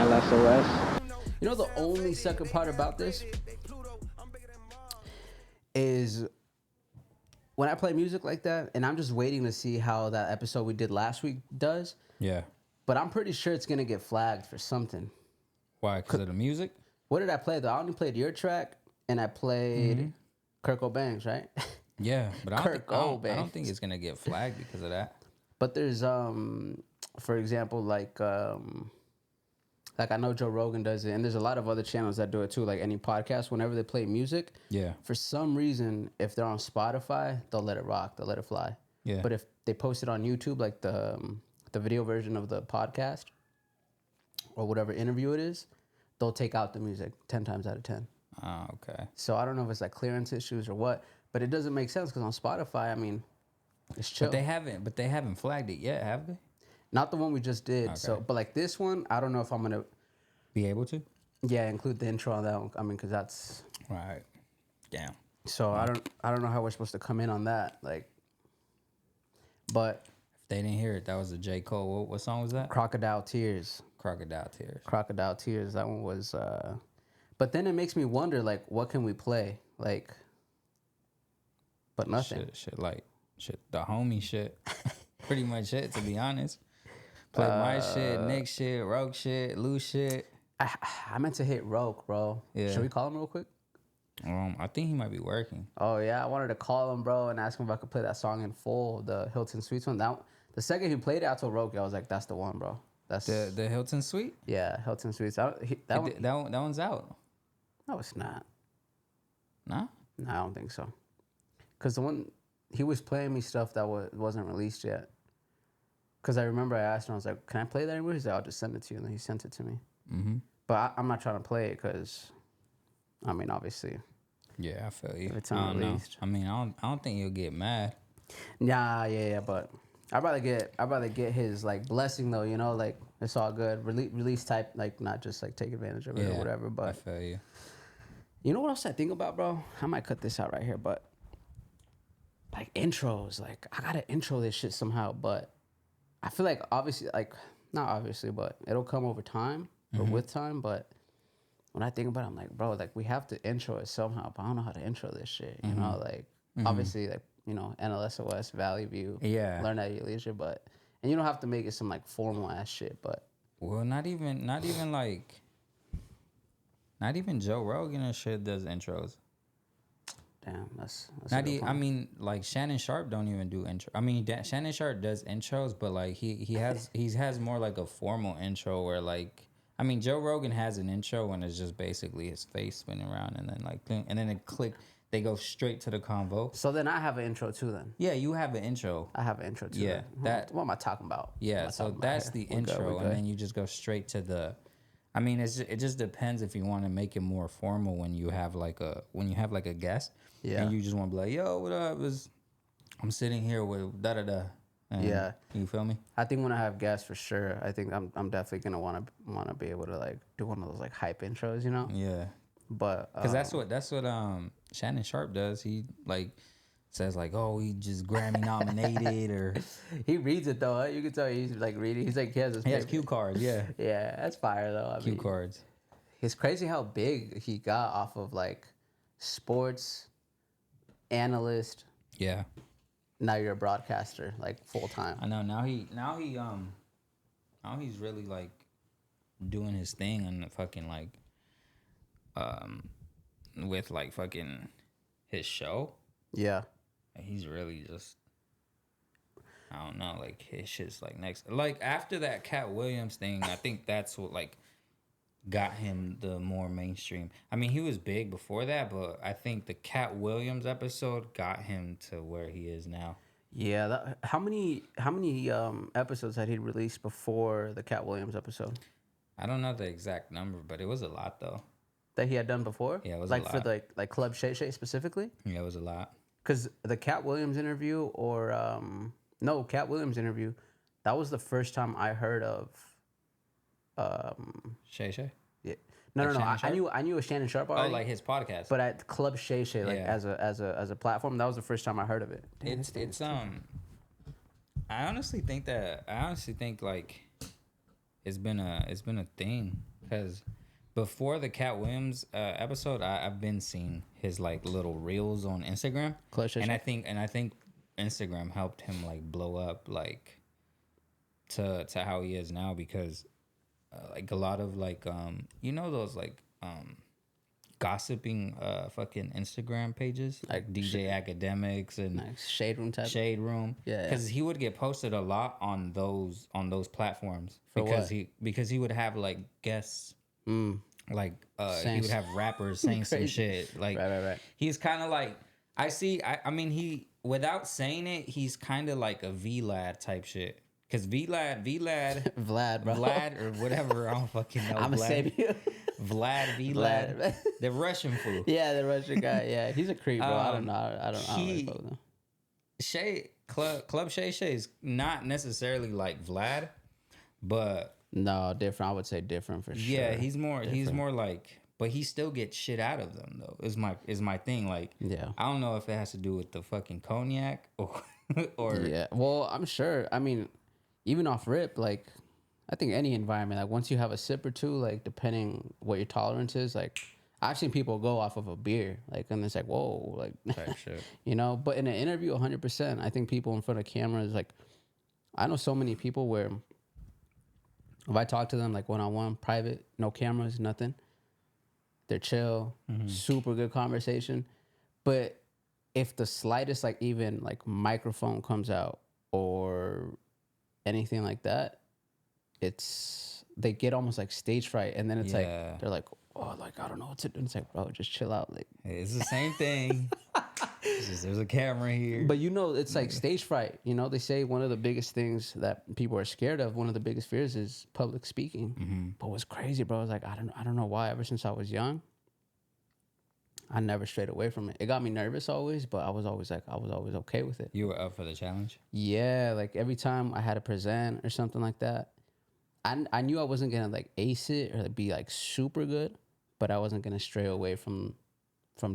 NLSOS. You know, the only second part about this is when I play music like that, and I'm just waiting to see how that episode we did last week does. Yeah. But I'm pretty sure it's gonna get flagged for something. Why? Because of the music? What did I play though? I only played your track, and I played Kurt Cobain's, right? Yeah, but I Kurt don't think it's gonna get flagged because of that. But there's for example, like I know Joe Rogan does it, and there's a lot of other channels that do it too. Like any podcast, whenever they play music, Yeah. for some reason, if they're on Spotify, they'll let it rock, they'll let it fly. Yeah. But if they post it on YouTube, like the video version of the podcast or whatever interview it is, they'll take out the music 10 times out of 10. Oh, okay. So I don't know if it's like clearance issues or what, but it doesn't make sense because on Spotify, I mean, it's chill. But they haven't flagged it yet, have they? Not the one we just did. Okay. So, but like this one, I don't know if I'm gonna, Be able to? include the intro on that one. I mean, because that's Right. Damn. so I don't know how we're supposed to come in on that. Like, but If they didn't hear it, that was a J. Cole. What song was that? Crocodile Tears. Crocodile Tears. Crocodile Tears. That one was. But then it makes me wonder, like, what can we play? Like, but nothing. Shit, the homie shit. Pretty much it, to be honest. Play my shit, Nick shit, Rogue shit, Lou shit. I meant to hit Roke, bro. Yeah. Should we call him real quick? I think he might be working. Oh yeah, I wanted to call him, bro, and ask him if I could play that song in full, the Hilton Suites one. The second he played it, I told Roke, I was like, "That's the one, bro. That's The Hilton Suite? yeah, Hilton Suites. That one's out. No, it's not. Nah? No, I don't think so. Cause the one he was playing me stuff that wasn't released yet. Cause I remember I asked him, I was like, "Can I play that anywhere?" He's like, "I'll just send it to you," and then he sent it to me. Mm-hmm. But I'm not trying to play it, cause I mean, obviously, Yeah, I feel you. if it's I don't know. unreleased. I mean, I don't think you'll get mad. Yeah, but I'd rather get his like blessing though, you know, like it's all good. Release type, like not just like take advantage of it or whatever. I But feel you. you know what else I think about, bro? I might cut this out right here, but like intros, like I gotta intro this shit somehow. But I feel like obviously, like not obviously, but it'll come over time or with time. But when I think about it, I'm like, bro, like we have to intro it somehow, but I don't know how to intro this shit. You know, like obviously, like you know, NLSOS, Valley View, Yeah. learn at your leisure, but and you don't have to make it some like formal ass shit, but Well, not even Joe Rogan and shit does intros. damn, that's Not a good I point. mean, like Shannon Sharp don't even do intro. I mean, Shannon Sharp does intros, but like he has more like a formal intro where like I mean Joe Rogan has an intro and it's just basically his face spinning around and then like and then it click. They go straight to the convo. So then I have an intro too. Then Yeah, you have an intro. I have an intro too. Yeah, then. What am I talking about? What Yeah, am I so talking about that's here? the We're good, intro, we're and good. then you just go straight to the. I mean, it just depends if you want to make it more formal when you have like a guest. Yeah. And you just want to be like, yo, what up? I'm sitting here with da da da. Yeah. You feel me? I think when I have guests for sure, I think I'm definitely gonna wanna be able to like do one of those like hype intros, you know. Yeah. But Because that's what Shannon Sharp does. He like says like, oh, he just Grammy nominated or he reads it though. Huh? You can tell he's like reading. He's like he has his he has paper. cue cards. Yeah. Yeah, that's fire though. I Cue mean, cards. it's crazy how big he got off of like sports analyst. Yeah. Now you're a broadcaster, like full time. I know now he's really like doing his thing on the fucking like with like fucking his show. Yeah. He's really just I don't know, like his shit's like next like after that Cat Williams thing, I think that's what like got him the more mainstream. I mean, he was big before that, but I think the Cat Williams episode got him to where he is now. Yeah. How many episodes had he released before the Cat Williams episode? I don't know the exact number, but it was a lot though. That he had done before? Yeah, it was like a lot. for the like Club Shay Shay specifically? Yeah, it was a lot. Because the Cat Williams interview or Cat Williams interview, that was the first time I heard of Shay Shay? yeah. Like No. Shannon Sharp? I knew a Shannon Sharp already. Oh, like his podcast. but at Club Shay Shay, like Yeah. as a platform, that was the first time I heard of it. Damn, It's I honestly think like it's been a thing because before the Cat Williams episode, I've been seeing his like little reels on Instagram, and I think Instagram helped him like blow up like to how he is now because like a lot of like you know those like gossiping fucking Instagram pages like DJ Academics and like Shade Room type. Shade Room. Yeah. Because he would get posted a lot on those platforms. For because what? because he would have like guests. Like he would have rappers saying some shit. Like right. He's kind of like I mean he without saying it, he's kind of like a VLAD type shit. Cause Vlad, Vlad, bro. Vlad or whatever, I don't fucking know. I'm gonna save you. Vlad, the Russian fool. Yeah, the Russian guy. Yeah, he's a creep, bro. I don't know. I don't really fuck with him. Shay Club Shay is not necessarily like Vlad, but no, different. I would say different for sure. Yeah, he's more like, but he still gets shit out of them though. Is my thing. Like, yeah, I don't know if it has to do with the fucking cognac or yeah. Well, I'm sure. I mean, even off rip, like, I think any environment, like once you have a sip or two, like depending what your tolerance is, like I've seen people go off of a beer, like, and it's like, whoa, like, type shit. you know. But in an interview, 100%, I think people in front of cameras, like, I know so many people where if I talk to them like one-on-one, private, no cameras, nothing, they're chill, super good conversation. But if the slightest, like even like microphone comes out or anything like that, they get almost like stage fright, and then it's like they're like, oh, like I don't know what to do. And it's like, bro, just chill out. Like it's the same thing. It's just, there's a camera here. But you know, it's like stage fright. You know, they say one of the biggest things that people are scared of, one of the biggest fears, is public speaking. But what's crazy, bro, is like I don't know why. Ever since I was young, I never strayed away from it. It got me nervous always, but I was always okay with it. You were up for the challenge? Yeah, like every time I had to present or something like that, I knew I wasn't gonna like ace it or be like super good, but I wasn't gonna stray away from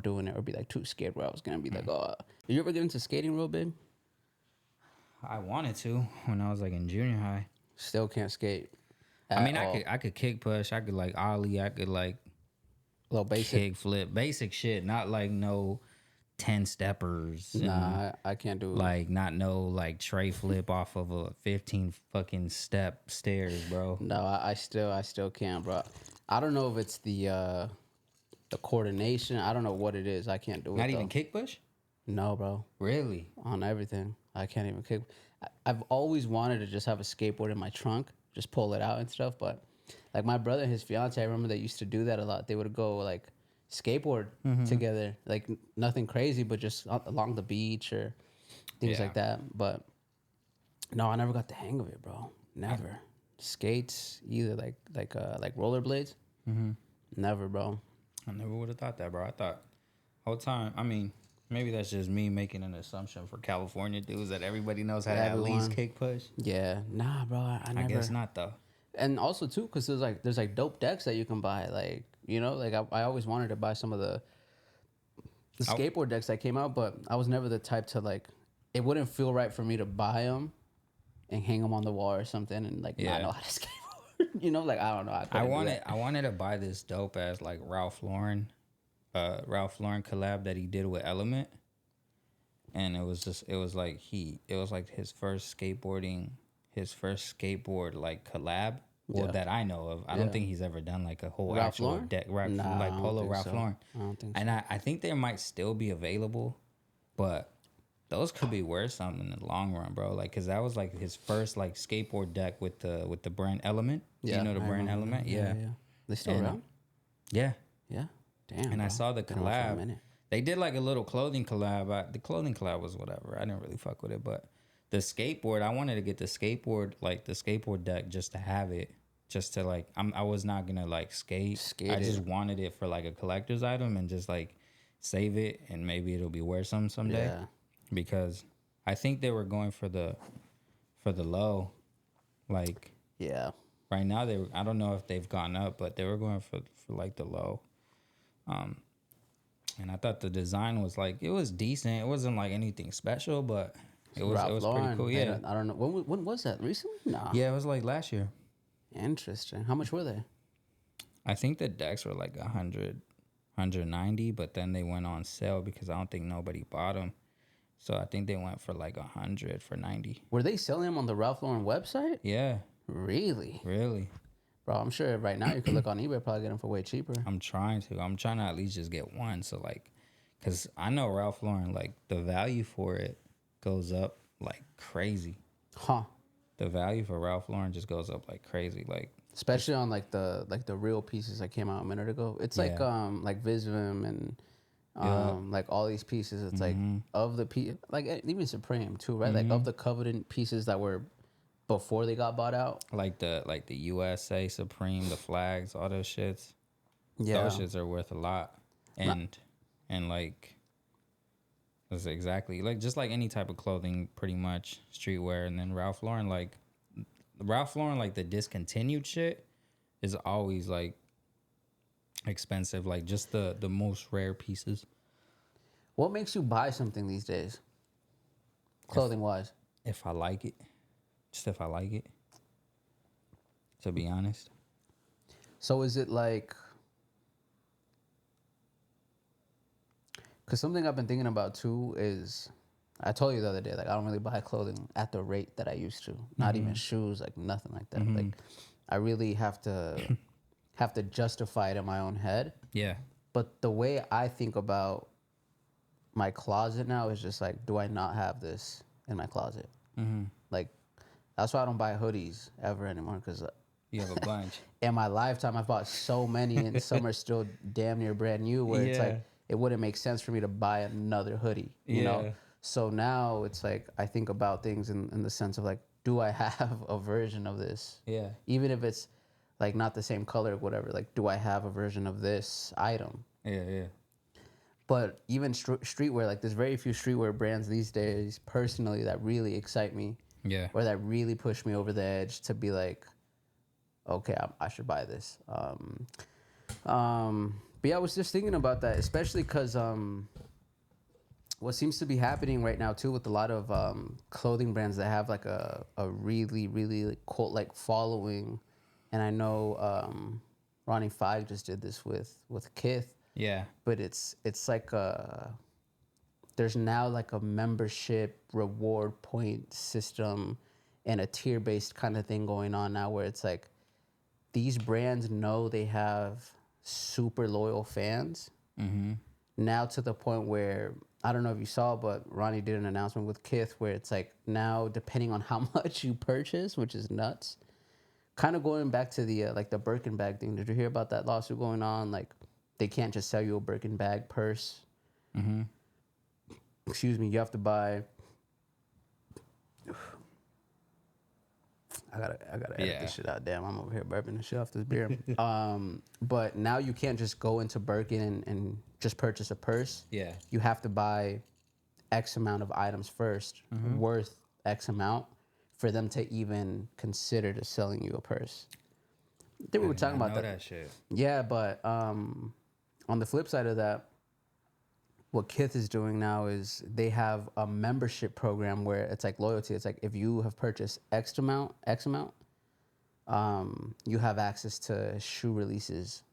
doing it or be like too scared where I was gonna be like, oh, did you ever get into skating real big? I wanted to when I was like in junior high. Still can't skate. I mean, I could kick push, I could like ollie, I could like little basic kick flip, basic shit, not like no 10 steppers. Nah, I can't do it. Like not no like tray flip off of a 15 fucking step stairs, bro. No, I still can't, bro. I don't know if it's the coordination. I don't know what it is. I can't do it. Not even kick push? No, bro. Really? On everything. I can't even kick. I've always wanted to just have a skateboard in my trunk, just pull it out and stuff. But like my brother and his fiance, I remember they used to do that a lot. They would go like skateboard together, like nothing crazy, but just along the beach or things like that. But no, I never got the hang of it, bro. Never. Skates, either like rollerblades. Never, bro. I never would have thought that, bro. I thought whole time. I mean, maybe that's just me making an assumption for California dudes that everybody knows how to at least kick push. Yeah, nah, bro. I never. I guess not though. And also too, because there's like dope decks that you can buy. Like, you know, like I always wanted to buy some of the skateboard decks that came out, but I was never the type to like. It wouldn't feel right for me to buy them and hang them on the wall or something, and like not know how to skateboard. You know, like I don't know. I wanted to buy this dope ass like Ralph Lauren collab that he did with Element, and it was like his first skateboard like collab. Well, that I know of. I don't think he's ever done like a whole Ralph actual Lauren? deck like Polo Ralph Lauren. I don't think so. And I think they might still be available, but those could be worth something in the long run, bro. Like, cause that was like his first like skateboard deck with the brand Element. Yeah, you know the brand Element. Yeah. They still around? Yeah. Yeah. Damn. And I saw the Been on for a collab. minute. They did like a little clothing collab. The clothing collab was whatever. I didn't really fuck with it, but the skateboard, I wanted to get the skateboard deck just to have it, just to like. I was not gonna like skate. I just wanted it for like a collector's item and just like save it, and maybe it'll be worth something someday. Yeah. Because I think they were going for the low, like right now I don't know if they've gone up, but they were going for like the low, and I thought the design was like it was decent. It wasn't like anything special, but it was pretty cool. Yeah, I don't know when was that recently? No. Yeah, it was like last year. Interesting. How much were they? I think the decks were like 190, but then they went on sale because I don't think nobody bought them. So I think they went for like 100 for 90. Were they selling them on the Ralph Lauren website? Yeah, Really? really. Bro, I'm sure right now you could look on eBay, probably get them for way cheaper. I'm trying to at least just get one. So like, cause I know Ralph Lauren, like the value for it goes up like crazy. Huh. The value for Ralph Lauren just goes up like crazy. Like, Especially on like the real pieces that came out a minute ago. It's like Yeah. like Visvim and Yeah. like all these pieces. It's like of the like even Supreme too, right? Like Mm-hmm. of the coveted pieces that were before they got bought out. like the USA Supreme, the flags, all those shits. Yeah. Those shits are worth a lot. And like, that's exactly like just like any type of clothing, pretty much streetwear. And then Ralph Lauren, like the discontinued shit is always like expensive. Like just the most rare pieces. What makes you buy something these days? Clothing wise. If I like it, just if I like it. To be honest. So is it like, because something I've been thinking about too is, I told you the other day, like I don't really buy clothing at the rate that I used to. Not even shoes, like nothing like that. Like I really have to justify it in my own head. Yeah. But the way I think about my closet now is just like, do I not have this in my closet? Like that's why I don't buy hoodies ever anymore, because You have a bunch. in my lifetime I've bought so many and some are still damn near brand new, where it's Yeah. like it wouldn't make sense for me to buy another hoodie, you know? Yeah. So now it's like I think about things in the sense of like, do I have a version of this? Yeah. Even if it's like not the same color or whatever, like do I have a version of this item? Yeah, yeah. But even streetwear, like there's very few streetwear brands these days personally that really excite me, Yeah. or that really push me over the edge to be like, okay, I should buy this. But yeah, I was just thinking about that, especially because what seems to be happening right now too with a lot of clothing brands that have like a really, really like cult like following. And I know Ronnie Fieg just did this with Kith. Yeah. But it's like there's now like a membership reward point system and a tier based kind of thing going on now, where it's like these brands know they have super loyal fans. Now to the point where, I don't know if you saw, but Ronnie did an announcement with Kith where it's like now depending on how much you purchase, which is nuts. Kind of going back to the like the Birkin bag thing. Did you hear about that lawsuit going on? Like they can't just sell you a Birkin bag purse. Excuse me. You have to buy. I gotta edit this shit out. Damn, I'm over here burping the shit off this beer. But now you can't just go into Birkin and just purchase a purse. Yeah. You have to buy X amount of items 1st worth X amount, for them to even consider to selling you a purse. I think we were talking about that. Shit. Yeah, but on the flip side of that, what Kith is doing now is they have a membership program where it's like loyalty. It's like if you have purchased X amount, you have access to shoe releases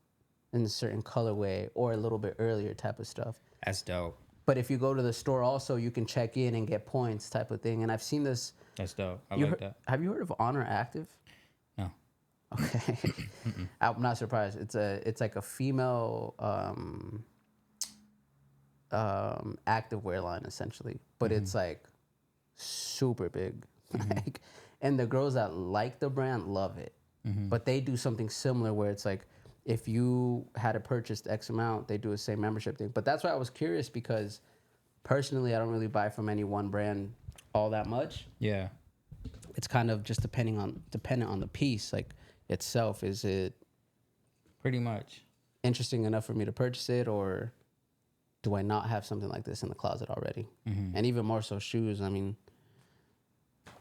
in a certain colorway or a little bit earlier type of stuff. That's dope. But if you go to the store also, you can check in and get points type of thing. And I've seen this. That's dope. I like that. Have you heard of Honor Active? No. Okay. I'm not surprised. It's like a female activewear line essentially, but it's like super big. Like, and the girls that like the brand love it. But they do something similar where it's like if you had to purchase X amount, they do the same membership thing. But that's why I was curious, because personally I don't really buy from any one brand all that much. Yeah. It's kind of just dependent on the piece like itself. Is it Pretty much. interesting enough for me to purchase it, or do I not have something like this in the closet already? And even more so shoes. I mean,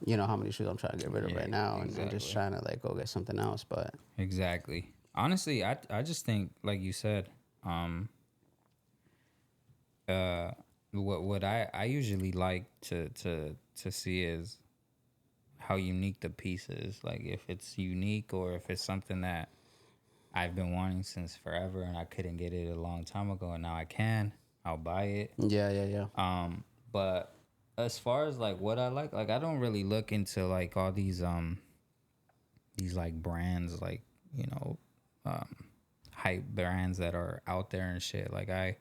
you know how many shoes I'm trying to get rid of right now, and I'm just trying to like go get something else. But Exactly. Honestly, I just think, like you said, what I usually like to see is how unique the piece is. Like if it's unique, or if it's something that I've been wanting since forever, and I couldn't get it a long time ago, and now I can. I'll buy it. Yeah. But as far as like what I like I don't really look into like all these like brands, like, you know, hype brands that are out there and shit. Like I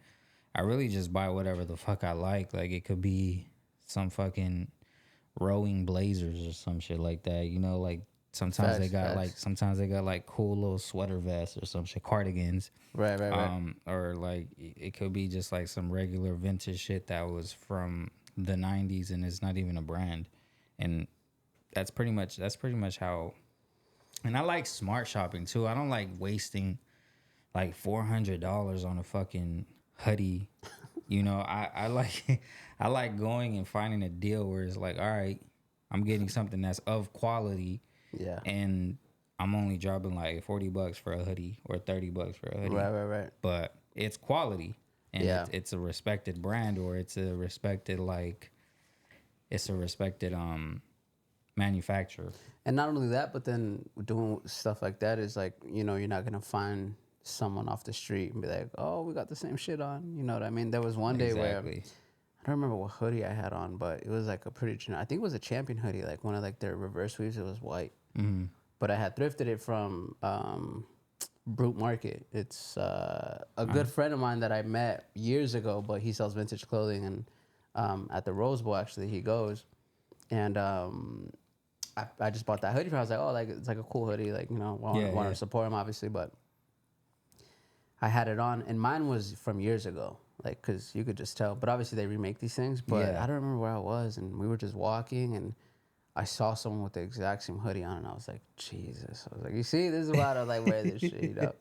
really just buy whatever the fuck I like. Like it could be some fucking rowing blazers or some shit like that. You know, like sometimes they got like cool little sweater vests or some shit, cardigans. Right. Or like it could be just like some regular vintage shit that was from the 90s and it's not even a brand. And that's pretty much how. And I like smart shopping too. I don't like wasting like $400 on a fucking hoodie. You know, I like I like going and finding a deal where it's like, all right, I'm getting something that's of quality. Yeah. And I'm only dropping like $40 for a hoodie or $30 for a hoodie. Right. But it's quality, and it's a respected brand, or it's a respected manufacturer. And not only that, but then doing stuff like that is like, you know, you're not gonna find someone off the street and be like, oh, we got the same shit on. You know what I mean? There was one day where I don't remember what hoodie I had on, but it was like a pretty I think it was a Champion hoodie, like one of like their reverse weaves. It was white. Mm-hmm. But I had thrifted it from Brute Market. It's a good friend of mine that I met years ago, but he sells vintage clothing, and at the Rose Bowl actually he goes, and I just bought that hoodie for him. I was like, oh, like it's like a cool hoodie, like, you know, want to support him obviously, but I had it on, and mine was from years ago, like, because you could just tell. But obviously they remake these things, but I don't remember where I was, and we were just walking, and I saw someone with the exact same hoodie on, and I was like, Jesus. I was like, you see, this is why I don't like wear this shit, you know?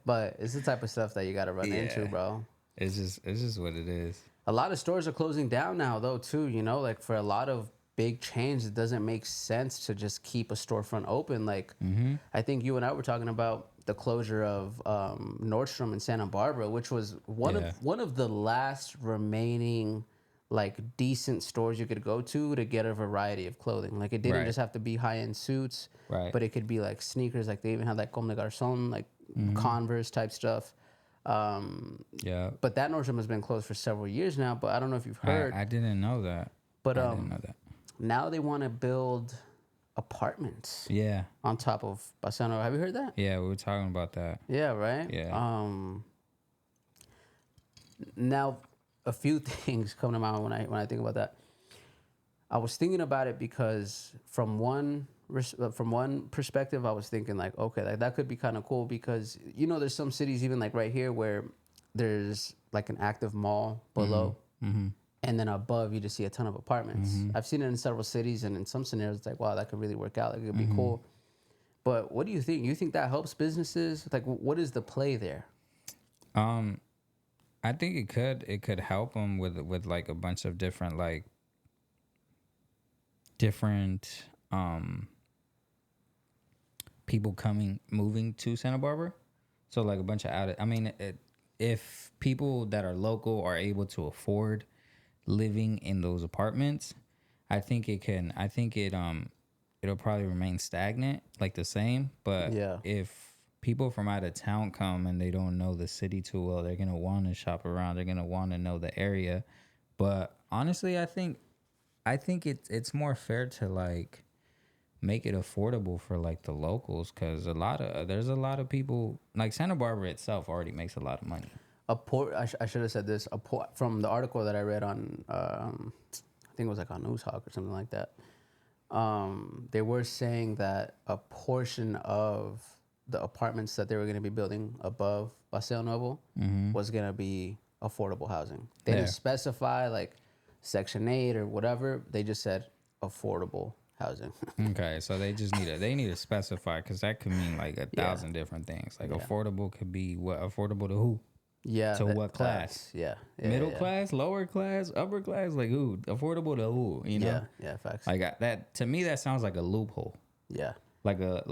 But it's the type of stuff that you got to run into, bro. It's just what it is. A lot of stores are closing down now, though, too, you know? Like, for a lot of big chains, it doesn't make sense to just keep a storefront open. Like, I think you and I were talking about the closure of Nordstrom in Santa Barbara, which was one of the last remaining like decent stores you could go to get a variety of clothing. Like it didn't just have to be high-end suits, but it could be like sneakers. Like they even had like Comme des Garçons, like Converse type stuff. But that Nordstrom has been closed for several years now, but I don't know if you've heard. I didn't know that. But I didn't know that. Now they want to build apartments. Yeah. On top of Paseo Nuevo. Have you heard that? Yeah, we were talking about that. Yeah, right? Yeah. Now, a few things come to mind when I think about that. I was thinking about it because from one perspective, I was thinking like, okay, like that could be kind of cool because, you know, there's some cities even like right here where there's like an active mall below. And then above, you just see a ton of apartments. I've seen it in several cities, and in some scenarios, it's like, wow, that could really work out. Like, it could be cool. But what do you think? You think that helps businesses? Like, what is the play there? I think it could help them with like a bunch of different people moving to Santa Barbara. So like a bunch of if people that are local are able to afford living in those apartments, I think it'll probably remain stagnant, like the same. But if people from out of town come and they don't know the city too well, they're gonna want to shop around. They're gonna want to know the area. But honestly, I think it's more fair to like make it affordable for like the locals, because there's a lot of people, like Santa Barbara itself already makes a lot of money. I should have said this. From the article that I read on, I think it was like on Newshawk or something like that. They were saying that a portion of the apartments that they were going to be building above Paseo Nuevo was going to be affordable housing. They didn't specify like Section 8 or whatever. They just said affordable housing. Okay, so they need to specify, because that could mean like 1,000 different things. Like affordable could be what? Affordable to who? Yeah. To what class? Middle class, lower class, upper class? Like who? Affordable to who? You know? Yeah, facts. Like that, to me, that sounds like a loophole. Yeah. Like a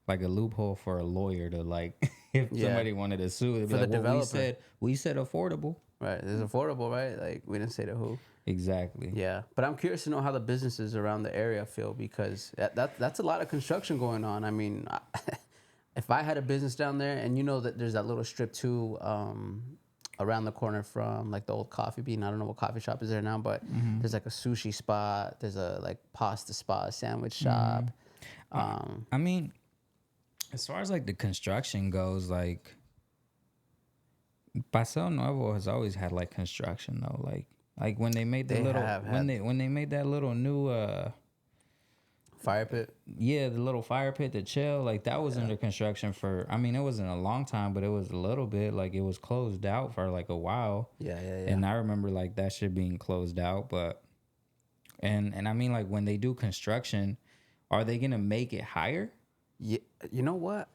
loophole for a lawyer to like, if somebody wanted to sue, they'd be like, well, we said affordable. Right. It's affordable, right? Like we didn't say to who. Exactly. Yeah. But I'm curious to know how the businesses around the area feel, because that's a lot of construction going on. I mean, if I had a business down there, and you know that there's that little strip too, around the corner from like the old Coffee Bean. I don't know what coffee shop is there now, but there's like a sushi spot. There's a like pasta spot, sandwich shop. I mean, as far as like the construction goes, like Paseo Nuevo has always had like construction though. Like when they made the They little have when had they made that little new fire pit. yeah, the little fire pit to chill, like that was under construction for, I mean, it wasn't a long time, but it was a little bit, like it was closed out for like a while. Yeah. And I remember like that shit being closed out, but and I mean like when they do construction, are they gonna make it higher? Yeah, you know what?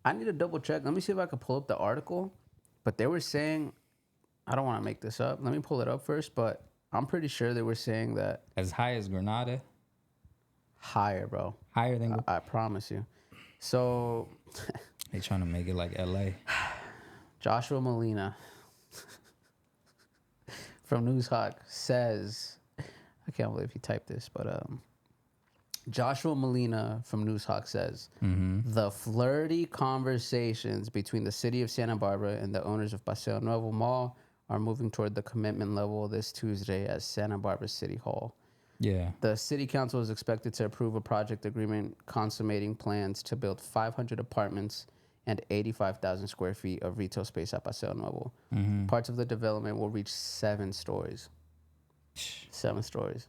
I need to double check. Let me see if I can pull up the article. But they were saying, I don't want to make this up. Let me pull it up first. But I'm pretty sure they were saying that As high as Granada? higher, bro. Higher than I promise you. So they trying to make it like LA. Joshua Molina from Newshawk says, I can't believe he typed this, but Joshua Molina from Newshawk says, the flirty conversations between the city of Santa Barbara and the owners of Paseo Nuevo Mall are moving toward the commitment level this Tuesday at Santa Barbara City Hall. Yeah. The city council is expected to approve a project agreement consummating plans to build 500 apartments and 85,000 square feet of retail space at Paseo Nuevo. Parts of the development will reach 7 stories. 7 stories.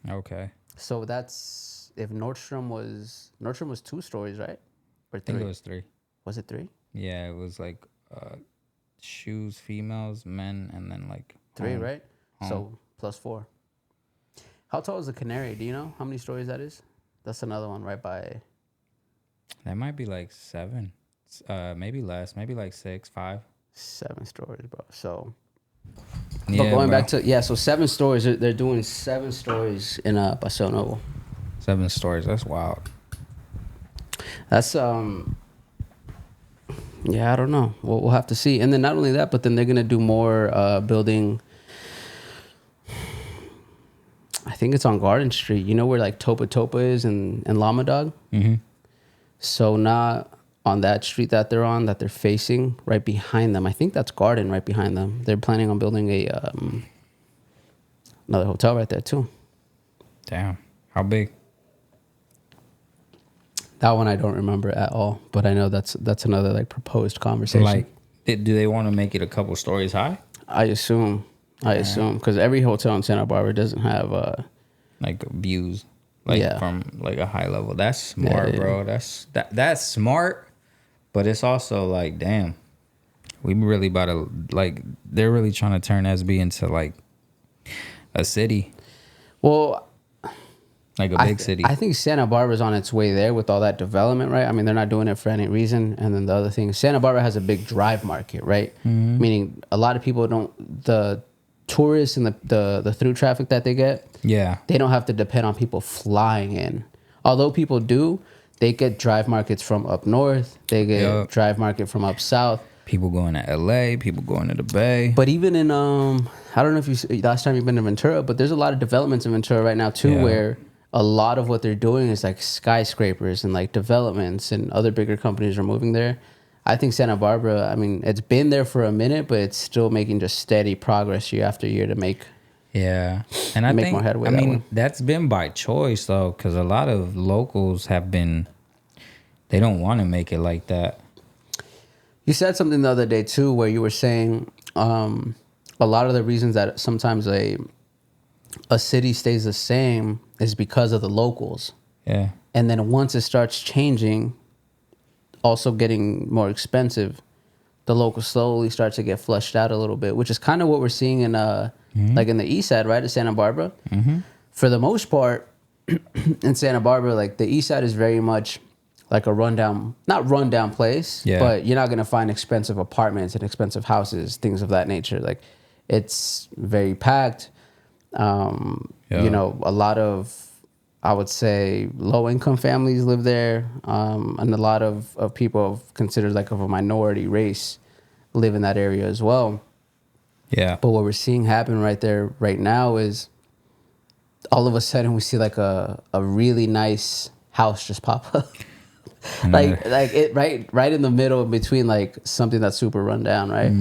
Okay. So that's if Nordstrom was 2 stories, right? Or 3? I think it was 3. Was it 3? Yeah, it was like shoes, females, men, and then like 3, home. right? So plus 4. How tall is the Canary? Do you know how many stories that is? That's another one right by. That might be like 7. Maybe less. Maybe like 6, 5. 7 stories, bro. So. Yeah, But going bro. back to so 7 stories. They're doing 7 stories in Paseo Nuevo. 7 stories. That's wild. That's yeah, I don't know. We'll have to see. And then not only that, but then they're gonna do more building. I think it's on Garden Street. You know where like Topa Topa is and Llama Dog? Mm-hmm. So not on that street that they're facing, right behind them. I think that's Garden right behind them. They're planning on building a another hotel right there too. Damn. How big? That one I don't remember at all, but I know that's another like proposed conversation. Like, do they want to make it a couple stories high? I assume because every hotel in Santa Barbara doesn't have Like views, like Yeah. from like a high level. That's smart, bro. That's smart, but it's also like, damn, we really about to like. They're really trying to turn SB into like a city, well. like a big city. I think Santa Barbara's on its way there with all that development, right? I mean, they're not doing it for any reason. And then the other thing, Santa Barbara has a big drive market, right? Meaning a lot of people the tourists and the through traffic that they get, Yeah, they don't have to depend on people flying in. Although people do, they get drive markets from up north. They get drive market from up south. people going to LA, people going to the Bay. But even in I don't know if last time you've been to Ventura, but there's a lot of developments in Ventura right now too, where a lot of what they're doing is like skyscrapers and like developments, and other bigger companies are moving there. I think Santa Barbara, I mean, it's been there for a minute, but it's still making just steady progress year after year to make. Yeah, and I Make think more headway I that mean way. that's been by choice though, because a lot of locals have been. They don't want to make it like that. You said something the other day too, where you were saying a lot of the reasons that sometimes a city stays the same is because of the locals. Yeah, And then once it starts changing, also getting more expensive, the locals slowly start to get flushed out a little bit, which is kind of what we're seeing in like in the east side, right, of Santa Barbara. For the most part, in Santa Barbara, like the east side is very much like a not rundown place, but you're not gonna find expensive apartments and expensive houses, things of that nature. Like it's very packed. You know, a lot of, I would say, low income families live there, and a lot of people considered like of a minority race live in that area as well. yeah. But what we're seeing happen right there right now is all of a sudden we see like a really nice house just pop up. And like it right in the middle between like something that's super run down, right?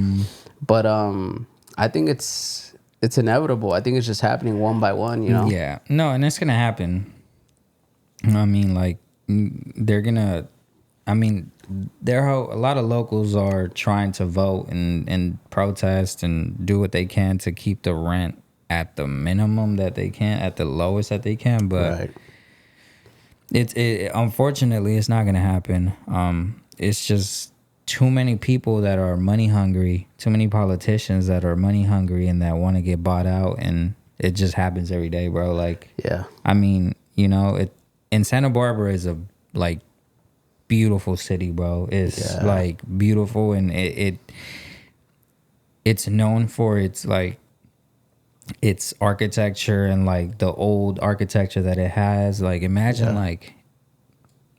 But I think it's inevitable. I think it's just happening one by one, you know. yeah, no, and it's gonna happen. I mean, like they're gonna. I mean, a lot of locals are trying to vote and protest and do what they can to keep the rent at the minimum that they can, at the lowest that they can. But Right. it unfortunately it's not gonna happen. It's just too many people that are money hungry, too many politicians that are money hungry and that want to get bought out, and it just happens every day, bro. Like, Yeah. I mean, you know, it in Santa Barbara is a like beautiful city, bro. It's Yeah. like beautiful, and it's known for its like its architecture and like the old architecture that it has. Like, imagine like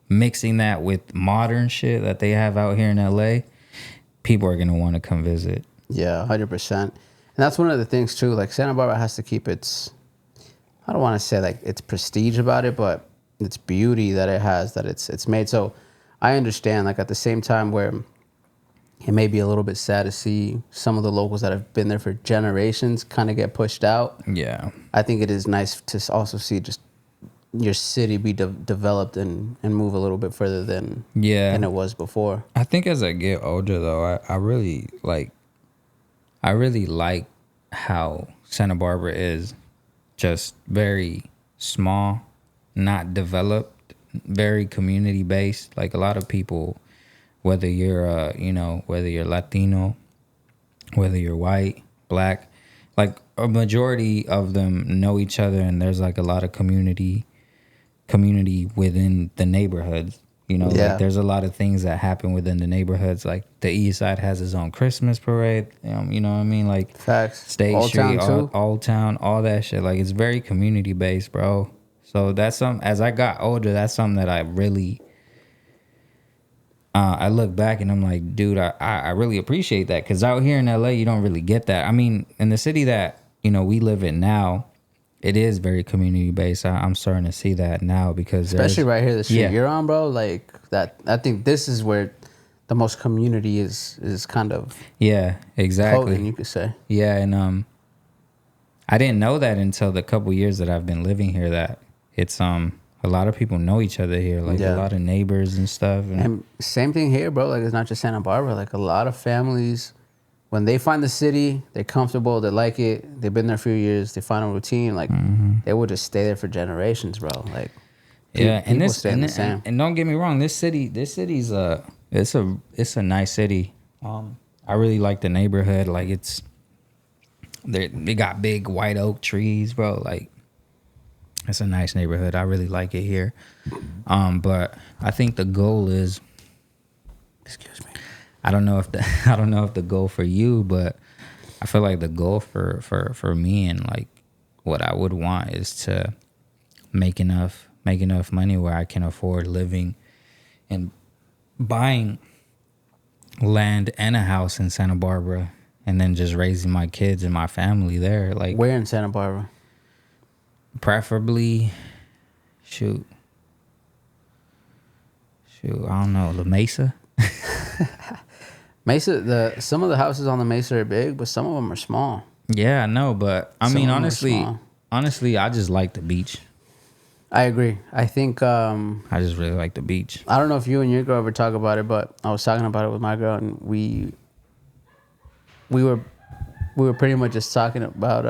mixing that with modern shit that they have out here in LA. People are gonna want to come visit. Yeah, 100%. And that's one of the things too. Like Santa Barbara has to keep its, I don't want to say like its prestige about it, but its beauty that it has, that it's made. So I understand, like at the same time where it may be a little bit sad to see some of the locals that have been there for generations kind of get pushed out. Yeah. I think it is nice to also see just your city be developed and move a little bit further than it was before. I think as I get older though, I really like how Santa Barbara is just very small, not developed, very community based. Like a lot of people, whether you're whether you're Latino, whether you're white, black, like a majority of them know each other, and there's like a lot of community within the neighborhoods. You know, like there's a lot of things that happen within the neighborhoods. Like the East Side has its own Christmas parade. You know what I mean? Like Facts. State Old Street, Town too. Old Town, all that shit. Like it's very community based, bro. So that's as I got older, that's something that I really, I look back and I'm like, dude, I really appreciate that. Cause out here in LA, you don't really get that. I mean, in the city that, you know, we live in now, it is very community based. I'm starting to see that now because especially right here, the street you're on, bro. Like that, I think this is where the most community is kind of exactly potent, you could say. Yeah, and I didn't know that until the couple years that I've been living here. That it's a lot of people know each other here, like a lot of neighbors and stuff. And same thing here, bro. Like it's not just Santa Barbara. Like a lot of families, when they find the city, they're comfortable, they like it, they've been there a few years, they find a routine, like they would just stay there for generations, bro. Like and this stay the same. And don't get me wrong, this city's it's a nice city. I really like the neighborhood. Like they got big white oak trees, bro. Like it's a nice neighborhood. I really like it here. But I think the goal is, Excuse me. I don't know if the goal for you, but I feel like the goal for me and like what I would want is to make enough money where I can afford living and buying land and a house in Santa Barbara, and then just raising my kids and my family there. Like Where in Santa Barbara? Preferably, shoot, I don't know, La Mesa. Mesa, some of the houses on the Mesa are big, but some of them are small. Yeah, I know, but I Some mean, of 'em are small. honestly, I just like the beach. I agree. I think I just really like the beach. I don't know if you and your girl ever talk about it, but I was talking about it with my girl, and we were pretty much just talking about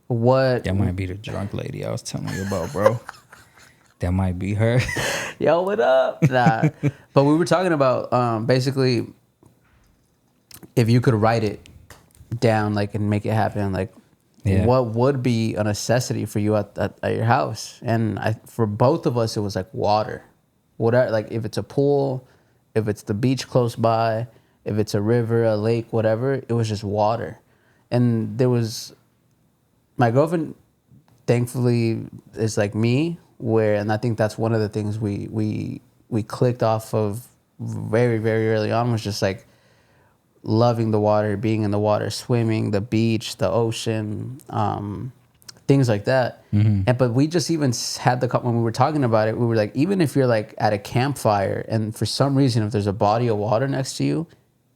what. That might be the drunk lady I was telling you about, bro. That might be her. Yo, what up? Nah. But we were talking about basically if you could write it down, like, and make it happen, like, what would be a necessity for you at your house? And for both of us, it was like water. Whatever, like if it's a pool, if it's the beach close by, if it's a river, a lake, whatever, it was just water. And there was, my girlfriend, thankfully, is like me, and I think that's one of the things we clicked off of very, very early on, was just like loving the water, being in the water, swimming, the beach, the ocean, things like that. And but we just even had when we were talking about it, we were like, even if you're like at a campfire and for some reason if there's a body of water next to you,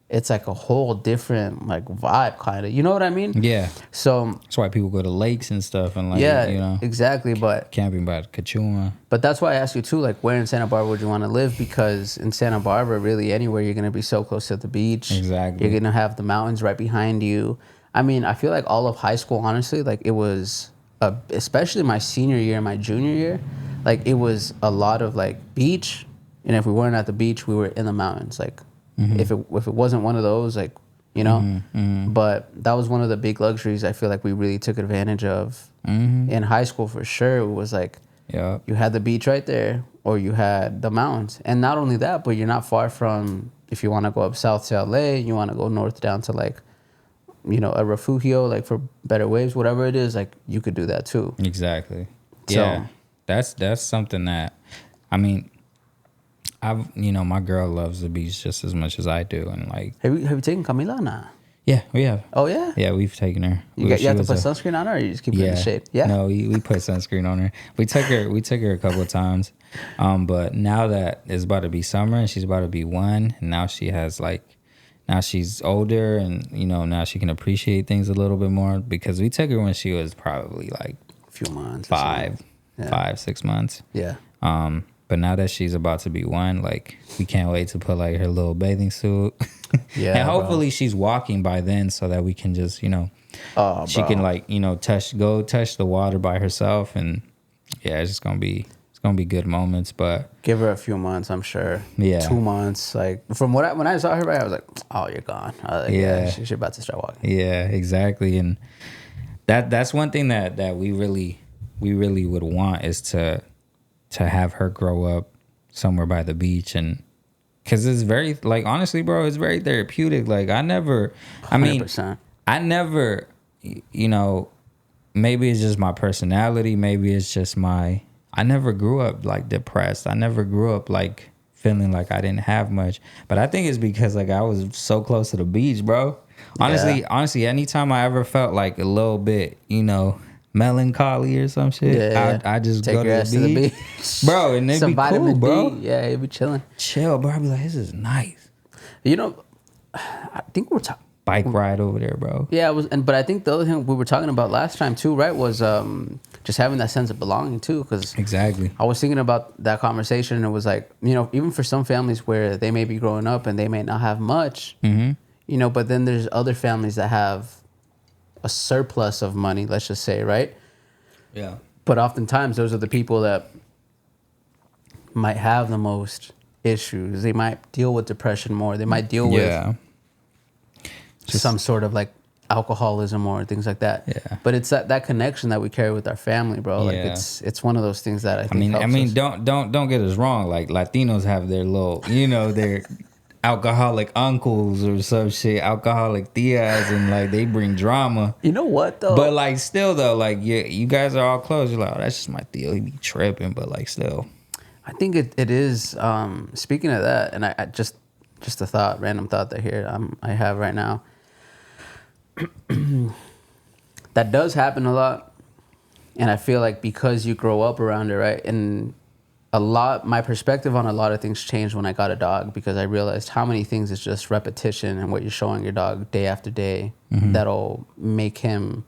it's like a whole different like vibe, kind of. You know what I mean? Yeah. So That's why people go to lakes and stuff and like yeah, you know exactly. But camping by Kachuma. But that's why I asked you too, like where in Santa Barbara would you want to live? Because in Santa Barbara, really anywhere, you're gonna be so close to the beach. Exactly. You're gonna have the mountains right behind you. I mean, I feel like all of high school, honestly, like it was, especially my senior year and my junior year, like it was a lot of like beach, and if we weren't at the beach, we were in the mountains. Like if it wasn't one of those, like you know, but that was one of the big luxuries I feel like we really took advantage of in high school for sure. It was like. Yeah. You had the beach right there, or you had the mountains. And not only that, but you're not far from, if you want to go up south to LA, you want to go north down to like, you know, a refugio, like for better waves, whatever it is, like you could do that too. Exactly. So, Yeah. That's something that, I mean, my girl loves the beach just as much as I do. And like, have you taken Camila? Nah. yeah, we have. Oh yeah. Yeah, we've taken her. You have to put sunscreen on her, or you just keep her in the shade? Yeah. No, we put sunscreen on her. We took her a couple of times. But now that it's about to be summer and she's about to be 1, and now she has like, now she's older and now she can appreciate things a little bit more, because we took her when she was probably like A few months. 5-6 months. Yeah. But now that she's about to be 1, like we can't wait to put like her little bathing suit. Yeah. And hopefully she's walking by then so that we can just, she can like, touch the water by herself. And yeah, it's gonna be good moments. But give her a few months, I'm sure. Yeah. 2 months. Like from when I saw her, right, I was like, oh, you're gone. I was like, yeah, she's about to start walking. Yeah, exactly. And that's one thing that we really would want, is to have her grow up somewhere by the beach. And because it's very, like, honestly, bro, it's very therapeutic. Like, I never, 100%. Maybe it's just my personality. Maybe it's just I never grew up, like, depressed. I never grew up, like, feeling like I didn't have much. But I think it's because, like, I was so close to the beach, bro. Honestly, anytime I ever felt, like, a little bit, melancholy or some shit, I just take go your to ass the beach. Bro, and it'd be cool, bro. D. Yeah, it'd be chilling. Chill, bro. I'd be like, this is nice. I think we're talking bike ride over there, bro. Yeah, it was, but I think the other thing we were talking about last time too, right, was just having that sense of belonging too. Because exactly, I was thinking about that conversation, and it was like, even for some families where they may be growing up and they may not have much, but then there's other families that have a surplus of money, let's just say, right? Yeah. But oftentimes those are the people that might have the most issues. They might deal with depression more. They might deal with some sort of like alcoholism or things like that. Yeah. But it's that connection that we carry with our family, bro. Like it's one of those things that I think helps us. Don't get us wrong. Like, Latinos have their little, their alcoholic uncles or some shit, alcoholic tias, and like they bring drama. You know what though? But like still though, like you guys are all close. You're like, oh, that's just my tío. He be tripping, but like still. I think it is. Speaking of that, and I just a thought, random thought that I have right now. That does happen a lot, and I feel like because you grow up around it, right, and my perspective on a lot of things changed when I got a dog, because I realized how many things is just repetition and what you're showing your dog day after day that'll make him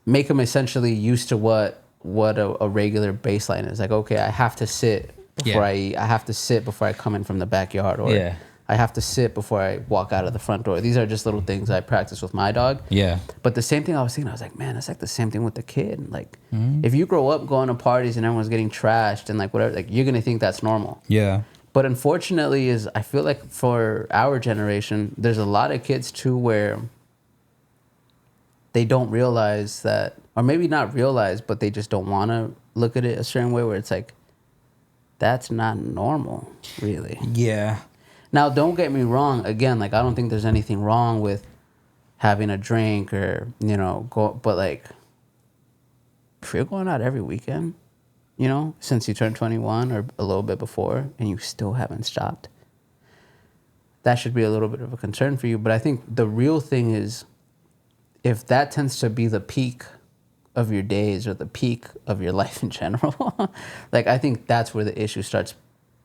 essentially used to what a regular baseline is. Like, okay, I have to sit before I eat. I have to sit before I come in from the backyard, or I have to sit before I walk out of the front door. These are just little things I practice with my dog. Yeah. But the same thing I was thinking, I was like, man, that's like the same thing with the kid. Like, if you grow up going to parties and everyone's getting trashed and like whatever, like you're going to think that's normal. Yeah. But unfortunately I feel like for our generation, there's a lot of kids too where they don't realize that, or maybe not realize, but they just don't want to look at it a certain way where it's like, that's not normal, really. Yeah. Now, don't get me wrong. Again, like, I don't think there's anything wrong with having a drink or, but like, if you're going out every weekend, since you turned 21 or a little bit before, and you still haven't stopped, that should be a little bit of a concern for you. But I think the real thing is, if that tends to be the peak of your days or the peak of your life in general. Like I think that's where the issue starts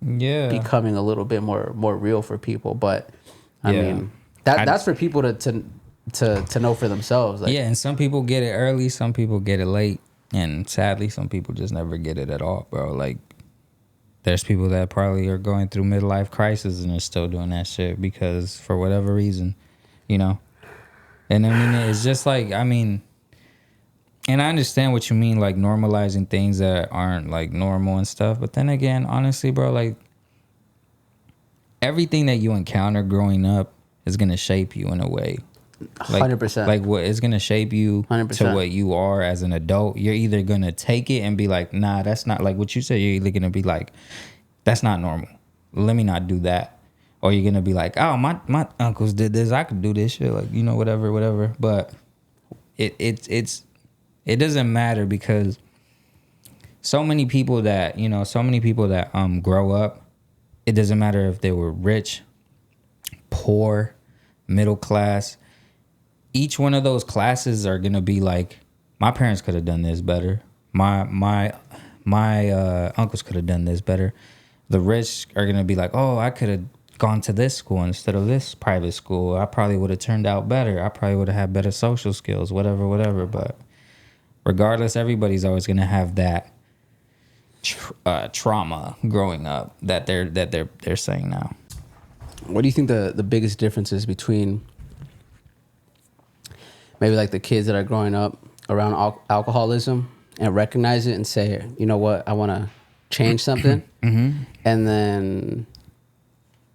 Yeah. becoming a little bit more real for people. But I Yeah. mean that's for people to know for themselves. Like, Yeah, and some people get it early, some people get it late, and sadly, some people just never get it at all, bro. Like, there's people that probably are going through midlife crisis and are still doing that shit because for whatever reason, you know. And I mean, it's just like, I mean, and I understand what you mean, like normalizing things that aren't like normal and stuff. But then again, honestly, bro, like everything that you encounter growing up is gonna shape you in a way. Like, 100%. like what is gonna shape you 100%. to what you are as an adult. You're either gonna take it and be like, nah, that's not like what you said. You're either gonna be like, that's not normal. Let me not do that. Or you're gonna be like, oh, my uncles did this. I could do this shit. Like, you know, whatever. But it doesn't matter because so many people that grow up. It doesn't matter if they were rich, poor, middle class. Each one of those classes are gonna be like, my parents could have done this better. My uncles could have done this better. The rich are gonna be like, oh, I could have gone to this school instead of this private school. I probably would have turned out better. I probably would have had better social skills, whatever. But regardless, everybody's always gonna have that trauma growing up that they're saying now. What do you think the biggest difference is between maybe like the kids that are growing up around alcoholism and recognize it and say, you know what, I want to change something, Mm-hmm. and then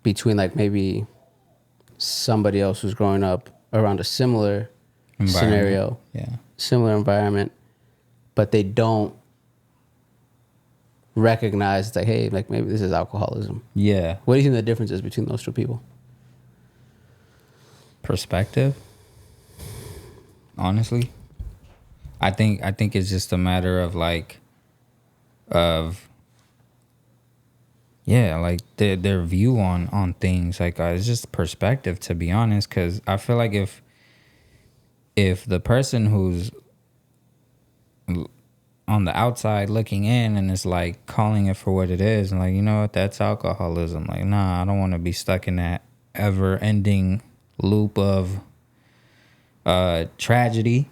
between like maybe somebody else who's growing up around a similar scenario, similar environment, but they don't recognize it's like, hey, like maybe this is alcoholism. Yeah. What do you think the difference is between those two people? Perspective. Honestly, I think it's just a matter of like, like their view on things. Like it's just perspective, to be honest. Because I feel like if the person who's on the outside looking in and is like calling it for what it is, and like, you know what, that's alcoholism. Like, nah, I don't want to be stuck in that ever-ending loop of tragedy.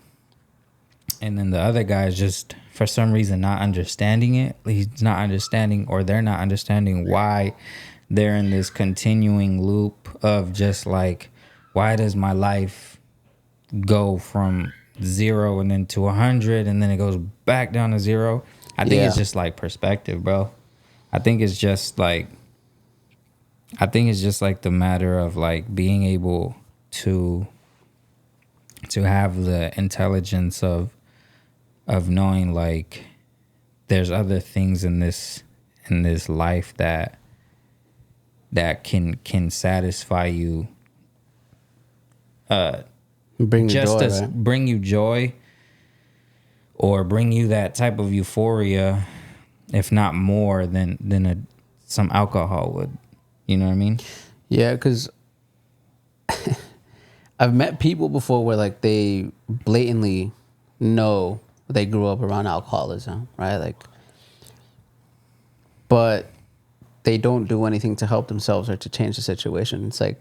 And then the other guy's just for some reason not understanding it. He's not understanding, or they're not understanding why they're in this continuing loop of just like, why does my life go from 0 and then to 100 and then it goes back down to 0? I think it's just like perspective, bro. I think it's just like the matter of like being able to have the intelligence of knowing like there's other things in this life that can satisfy you, Bring you just joy, as right? bring you joy or bring you that type of euphoria, if not more than some alcohol would. You know what I mean? Yeah, because I've met people before where like they blatantly know they grew up around alcoholism, right? Like, but they don't do anything to help themselves or to change the situation. It's like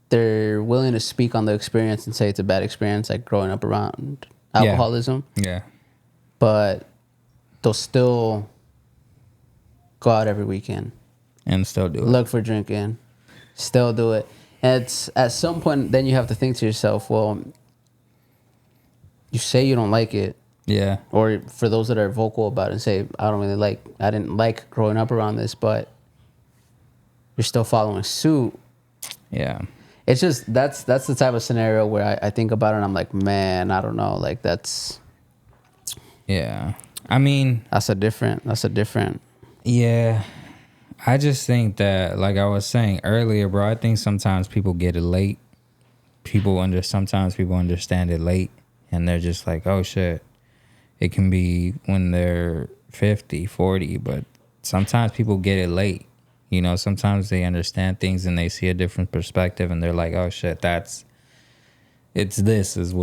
they're willing to speak on the experience and say it's a bad experience, like growing up around alcoholism. Yeah. But they'll still go out every weekend And still do it. look for drinking, still do it. And it's at some point, then you have to think to yourself, well, you say you don't like it. Yeah. Or for those that are vocal about it and say, I didn't like growing up around this, but you're still following suit. Yeah. It's just, that's the type of scenario where I think about it and I'm like, man, I don't know. Like Yeah. I mean, that's a different. yeah. I just think that, like I was saying earlier, bro, I think sometimes people get it late. Sometimes people understand it late and they're just like, oh shit. It can be when they're 50, 40, but sometimes people get it late. You know, sometimes they understand things and they see a different perspective and they're like, oh shit, this is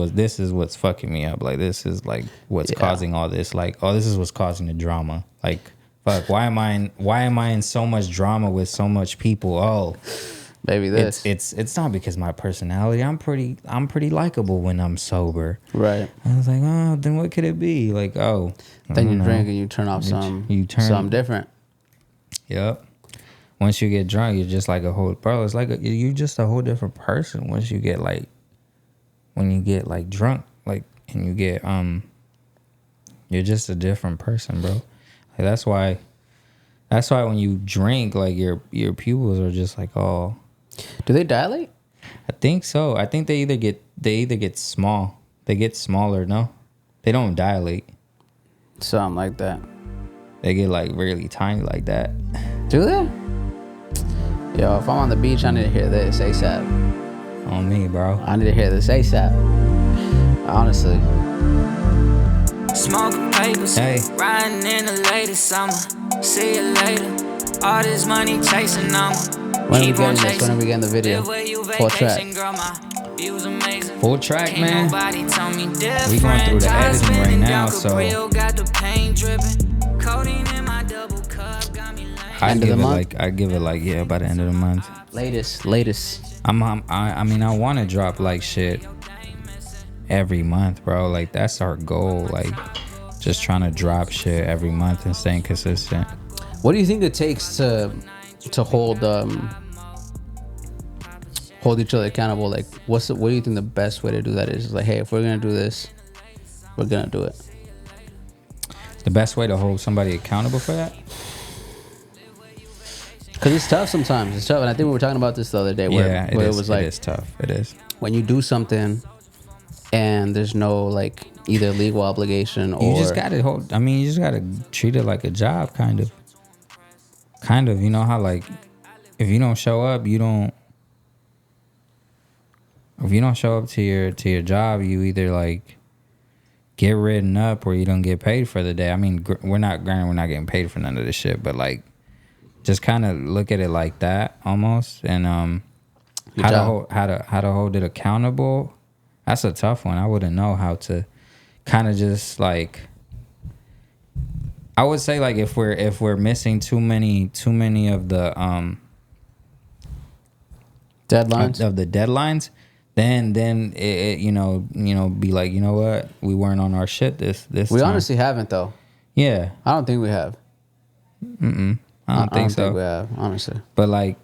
what's fucking me up. Like, this is like what's causing all this. Like, oh, this is what's causing the drama. Like, fuck, why am I in so much drama with so much people? Oh, maybe this. It's not because my personality. I'm pretty likable when I'm sober. Right. I was like, oh, then what could it be? Like, oh, then you drink and you turn off something different. Yep. Once you get drunk, you're just like a whole bro. It's like you're just a whole different person. Once you get like, when you get like drunk, like, and you get you're just a different person, bro. Like, that's why when you drink, like your pupils are just like, oh. Do they dilate? I think so. I think they either get small. They get smaller. No, they don't dilate. Something like that. They get like really tiny like that. Do they? Yo, if I'm on the beach, I need to hear this ASAP. On me, bro. I need to hear this ASAP. Honestly. Smoking papers, hey. Riding in the latest summer. See you later. All this money chasing on. When are we getting this? When are we getting the video? Full track. Full track, man. We going through the editing right now, so I give it like yeah, by the end of the month. Latest. I mean, I want to drop like shit every month, bro. Like, that's our goal. Like, just trying to drop shit every month and staying consistent. What do you think it takes to hold each other accountable? Like, what do you think the best way to do that is? Like, hey, if we're gonna do this, we're gonna do it. The best way to hold somebody accountable for that? Because it's tough sometimes. It's tough, and I think we were talking about this the other day. Where it was like, it is tough. It is. When you do something, and there's no like either legal obligation or you just gotta hold. I mean, you just gotta treat it like a job, kind of. You know how like if you don't show up, you don't. If you don't show up to your job, you either like get written up or you don't get paid for the day. I mean, we're not getting paid for none of this shit, but like, just kind of look at it like that almost. And how to hold it accountable. That's a tough one. I wouldn't know how to kind of just like. I would say like if we're missing too many of the deadlines of the deadlines. Then it you know be like, you know what, we weren't on our shit this we time. Honestly haven't though. Yeah, I don't think we have. I don't think so. Think we have, honestly. But like,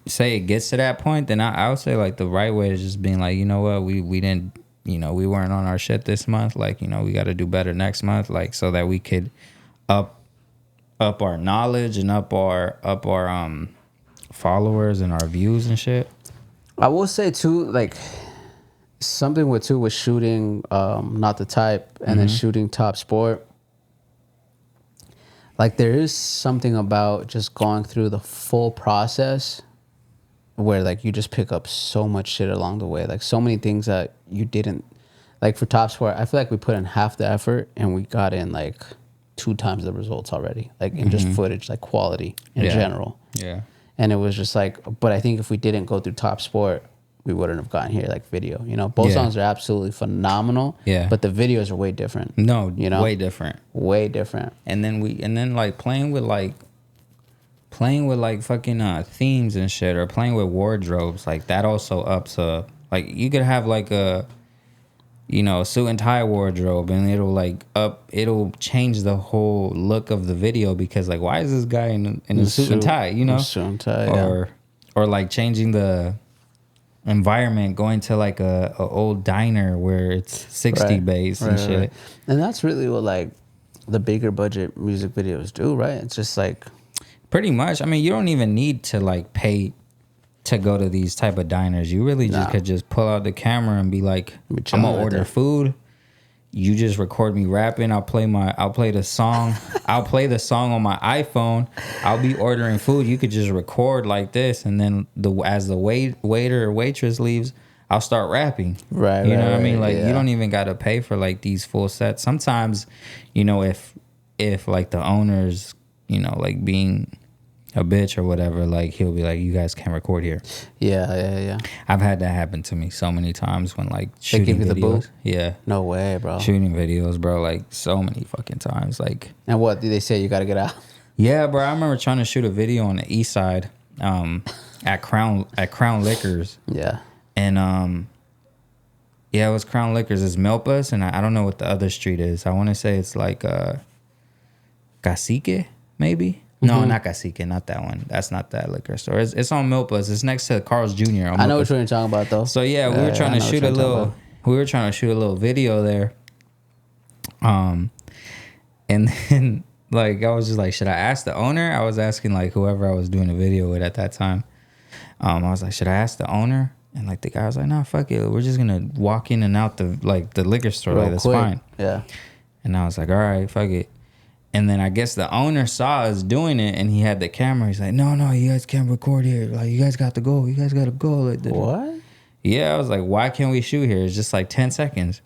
say it gets to that point, then I would say like the right way is just being like, you know what, we didn't, we weren't on our shit this month. Like, we got to do better next month, like, so that we could up our knowledge and up our followers and our views and shit. I will say too, like something with shooting Not the Type and then shooting Top Sport. Like, there is something about just going through the full process where like you just pick up so much shit along the way, like so many things that you didn't. Like for Top Sport, I feel like we put in half the effort and we got in like 2 times the results already, like in just footage, like quality in general. Yeah. And it was just like, but I think if we didn't go through Top Sport, we wouldn't have gotten here, like video. Both songs are absolutely phenomenal. Yeah. But the videos are way different. No, way different. Way different. And then like playing with fucking themes and shit, or playing with wardrobes, like that also ups like you could have like a suit and tie wardrobe, and it'll change the whole look of the video, because like, why is this guy in a suit and tie, Suit and tie, or like changing the environment, going to like a old diner where it's 60 bass and shit. Right. And that's really what like the bigger budget music videos do, right? It's just like pretty much. I mean, you don't even need to like pay to go to these type of diners. You really just could just pull out the camera and be like, I'm gonna order food. You just record me rapping. I'll play the song. I'll play the song on my iPhone. I'll be ordering food. You could just record like this, and then as the waiter or waitress leaves, I'll start rapping. Right. You know what I mean? Like, you don't even gotta pay for like these full sets. Sometimes, if like the owners, like being a bitch or whatever, like he'll be like, you guys can't record here. Yeah. I've had that happen to me so many times when like shooting give you videos. the boot? Yeah. No way, bro. Shooting videos, bro, like so many fucking times. Like, And what did they say? You got to get out. yeah, bro. I remember trying to shoot a video on the east side, at Crown Liquors. Yeah. And yeah, it was Crown Liquors. It's Milpas, and I don't know what the other street is. I want to say it's like Cacique, maybe. No, not Cacique, not that one. That's not that liquor store. It's on Milpas. It's next to Carl's Jr. I know what you're talking about, though. So yeah, we were trying to shoot a little. We were trying to shoot a little video there. And then like I was just like, should I ask the owner? I was asking like whoever I was doing the video with at that time. I was like, should I ask the owner? And like the guy was like, nah, fuck it. We're just gonna walk in and out the liquor store. Like that's fine. Yeah. And I was like, all right, fuck it. And then I guess the owner saw us doing it, and he had the camera. He's like, no, you guys can't record here. Like, you guys got to go. You guys got to go. Like, what? Yeah, I was like, why can't we shoot here? It's just like 10 seconds.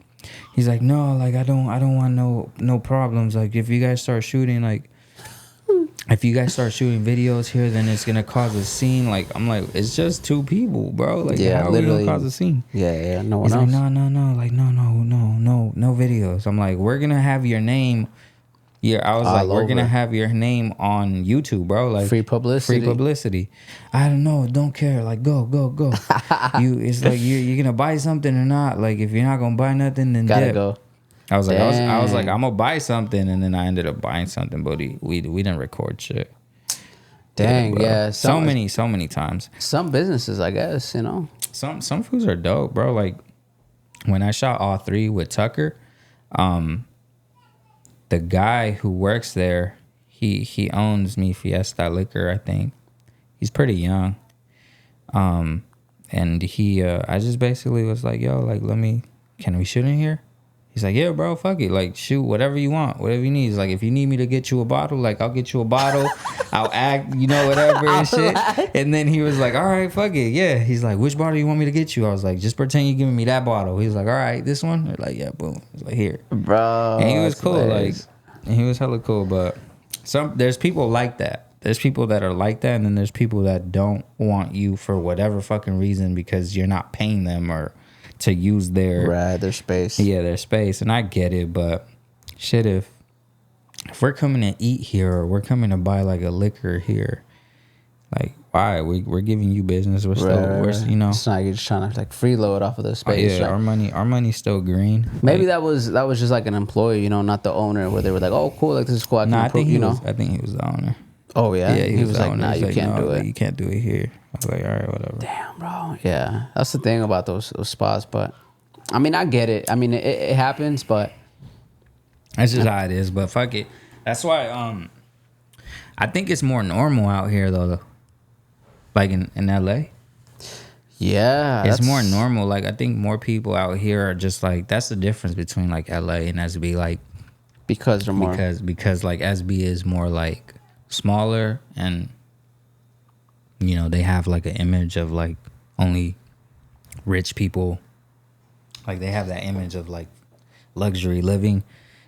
He's like, no, like I don't want no problems. Like if you guys start shooting, like if you guys start shooting videos here, then it's gonna cause a scene. Like I'm like, it's just two people, bro. Like yeah, how are literally we gonna cause a scene? Yeah, no one He's else. like, no, like no videos. I'm like, we're gonna have your name. Yeah, I was like, we're gonna have your name on YouTube, bro. Like free publicity. I don't know, don't care. Like go. It's like you're gonna buy something or not. Like if you're not gonna buy nothing, then Gotta dip. go. I was like, I was like, I'm gonna buy something, and then I ended up buying something, but we didn't record shit. Dang, yeah. So many times. Some businesses, I guess, you know. Some foods are dope, bro. Like when I shot all three with Tucker, the guy who works there, he owns Mi Fiesta Liquor, I think. He's pretty young. And he I just basically was like, yo, like can we shoot in here? He's like, yeah, bro, fuck it. Like, shoot whatever you want, whatever you need. He's like, if you need me to get you a bottle, like, I'll get you a bottle. I'll act, whatever and shit. And then he was like, all right, fuck it. Yeah. He's like, which bottle you want me to get you? I was like, just pretend you're giving me that bottle. He was like, all right, this one? They're like, yeah, boom. He's like, here. Bro. And he was cool. Hilarious. And he was hella cool. But there's people like that. There's people that are like that. And then there's people that don't want you for whatever fucking reason because you're not paying them or to use their space. Yeah, their space. And I get it, but shit, if we're coming to eat here or we're coming to buy like a liquor here, like why? We're giving you business. We're still It's not you're just trying to like freeload off of the space. Yeah, right? our money's still green. Maybe that was just like an employee, not the owner, where they were like, oh cool, like this is cool. I think he was the owner. Oh yeah, yeah. He was like, nah, you can't do it. You can't do it here. I was like, all right, whatever. Damn, bro. Yeah, that's the thing about those spots. But I mean, I get it. I mean, it happens, but that's just how it is. But fuck it. That's why I think it's more normal out here though. Like in LA. Yeah, it's more normal. Like I think more people out here are just like, that's the difference between like LA and SB. Like because they're more because like SB is more like smaller and they have like an image of like only rich people. Like they have that image of like luxury living,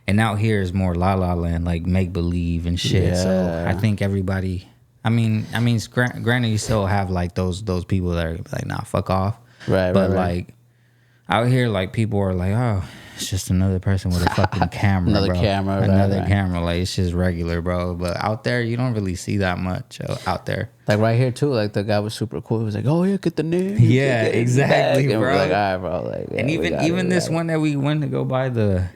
and out here is more La La Land, like make believe and shit. Yeah. So I think everybody. I mean, granted, you still have like those people that are like, nah, fuck off. Right. But like out here, like people are like, oh, it's just another person with a fucking camera, another bro. camera. Camera. Like it's just regular, bro. But out there, you don't really see that much out there. Like right here too, like the guy was super cool. He was like, "Oh yeah, get the name." Yeah, exactly, bro. We're like, all right, bro. Like, yeah, and even this one that we went to go buy, the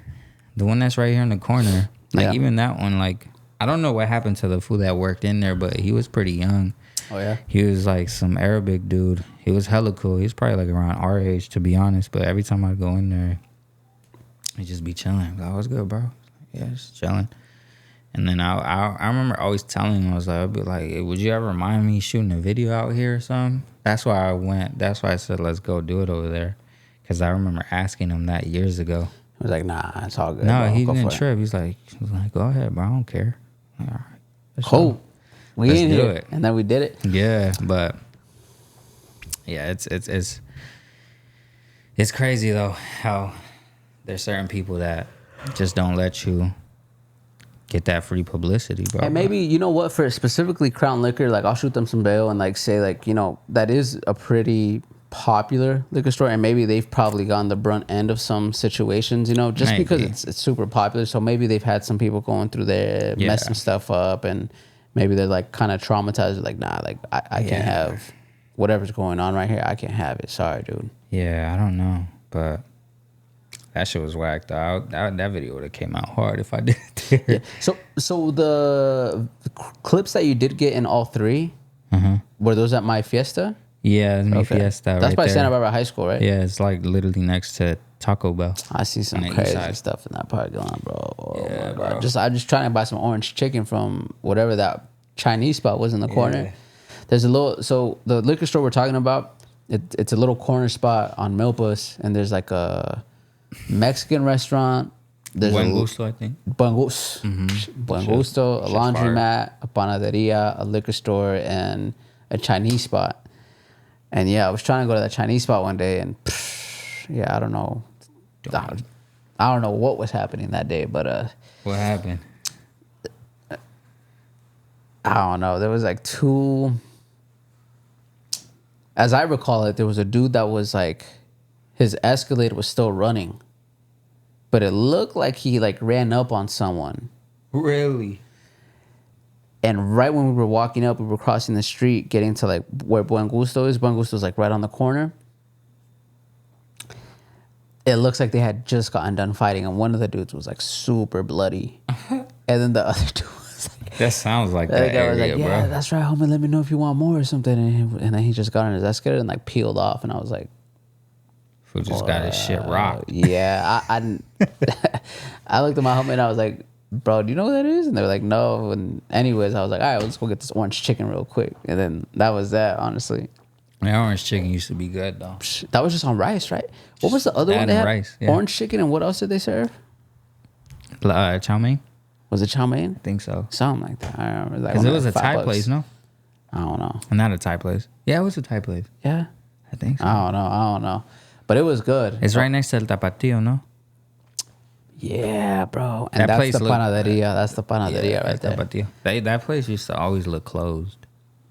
one that's right here in the corner. Like even that one, like I don't know what happened to the fool that worked in there, but he was pretty young. Oh yeah. He was like some Arabic dude. He was hella cool. He was probably like around our age, to be honest. But every time I go in there, he just be chilling. Like, "Oh, it's good, bro." Yeah, just chilling. And then I remember always telling him, I'd be like, hey, would you ever mind me shooting a video out here or something? That's why I went. That's why I said, let's go do it over there. Because I remember asking him that years ago. He was like, nah, it's all good. No, bro. he Go didn't for it. trip. He's like, go ahead, bro. I don't care. Like, all right. Cool. We Let's in do here. it. And then we did it. Yeah, but yeah, it's crazy though how there's certain people that just don't let you get that free publicity, bro. And maybe, you know what, for specifically Crown Liquor, like I'll shoot them some bail and like say like, you know, that is a pretty popular liquor store, and maybe they've probably gotten the brunt end of some situations, you know, just Maybe. because it's super popular. So maybe they've had some people going through there messing stuff up, and maybe they're like kind of traumatized, like, nah, like I can't have whatever's going on right here. I can't have it. Sorry, dude. Yeah, I don't know, but that shit was whacked out. That video would have came out hard if I did it there. Yeah. So the clips that you did get in all three, were those at My Fiesta? Yeah, it's Mi Fiesta. That's by there. Santa Barbara High School, right? Yeah, it's like literally next to Taco Bell. I see some On the east crazy side. stuff in that parking lot, bro. Oh Yeah, my bro. God. I'm just trying to buy some orange chicken from whatever that Chinese spot was in the corner. Yeah. There's a little, so the liquor store we're talking about, it's a little corner spot on Milpas, and there's like a Mexican restaurant. There's Buen a Gusto, I think. Buen Gusto, a laundromat, a panaderia, a liquor store, and a Chinese spot. And yeah, I was trying to go to that Chinese spot one day, and yeah, I don't know. I don't know what was happening that day, but What happened? I don't know. There was like two. As I recall it, there was a dude that was like, his Escalade was still running, but it looked like he like ran up on someone. Really? And right when we were walking up, we were crossing the street, getting to like where Buen Gusto is. Buen Gusto is like right on the corner. It looks like they had just gotten done fighting, and one of the dudes was like super bloody, and then the other dude was like, That sounds like the that guy was area, like, bro. yeah, that's right, homie. Let me know if you want more or something. And then he just got on his escalator and like peeled off, and I was like, Who just got his shit rocked. yeah, I I looked at my homie and I was like, bro, do you know what that is? And they were like, no. And anyways, I was like, all right, well, let's go get this orange chicken real quick. And then that was that, honestly. That orange chicken used to be good, though. That was just on rice, right? What was the other That one they and had? rice, yeah. Orange chicken, and what else did they serve? Chow mein? Was it chow mein? I think so. Something like that. I don't remember. Because it was a Thai place, no? I don't know. Not a Thai place. Yeah, it was a Thai place. Yeah? I think so. I don't know. But it was good. It's right next to El Tapatio, no? Yeah, bro. And That that's place the looked- panaderia. That's the panaderia right there. Tapatio. That place used to always look closed.